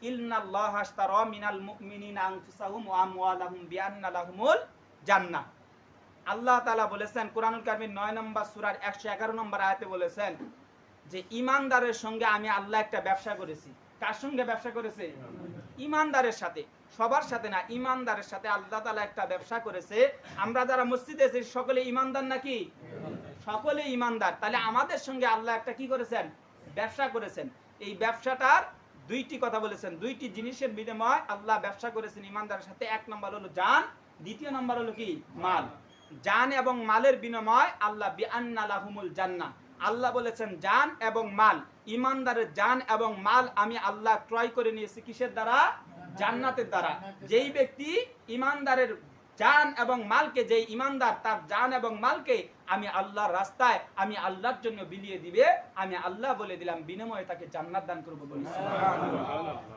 ইন্নাল্লাহা আশতারা মিনাল মুমিনিনা আনফুসাহুম ওয়া আমওয়ালাহুম বিআন্না লাহুমুল জান্নাহ। আল্লাহ তাআলা বলেছেন কোরআনুল কারীমের 9 নম্বর সূরার 111 নম্বর আয়াতে বলেছেন যে ঈমানদারের সঙ্গে আমি আল্লাহ একটা ব্যবসা করেছি। কার সঙ্গে ব্যবসা করেছে? ঈমানদারের সাথে, সবার সাথে না, ঈমানদারের সাথে আল্লাহ তাআলা একটা ব্যবসা করেছে। আমরা যারা মসজিদে আছি সকলে ঈমানদার নাকি? সকলে ঈমানদার। তাহলে আমাদের সঙ্গে আল্লাহ একটা কি করেছেন? ব্যবসা করেছেন। এই ব্যবসাটার দুইটি কথা বলেছেন, দুইটি জিনিসের বিনিময়ে আল্লাহ ব্যবসা করেছেন ঈমানদারের সাথে। এক নম্বর হলো জান, দ্বিতীয় নম্বর হলো কি? মাল। জান এবং মালের বিনিময়ে আল্লাহ বিআন্না লাহুমুল জান্নাহ, আল্লাহ বলেছেন জান এবং মাল, ঈমানদারের জান এবং মাল আমি আল্লাহ ক্রয় করে নিয়েছি কিসের দ্বারা? জান্নাতের দ্বারা। যেই ব্যক্তি ঈমানদারের জান এবং মালকে, যেই ঈমানদার তার জান এবং মালকে আমি আল্লাহর রাস্তায়, আমি আল্লাহর জন্য বিলিয়ে দিবে, আমি আল্লাহ বলে দিলাম বিনিময়ে তাকে জান্নাত দান করব বলি। সুবহানাল্লাহ।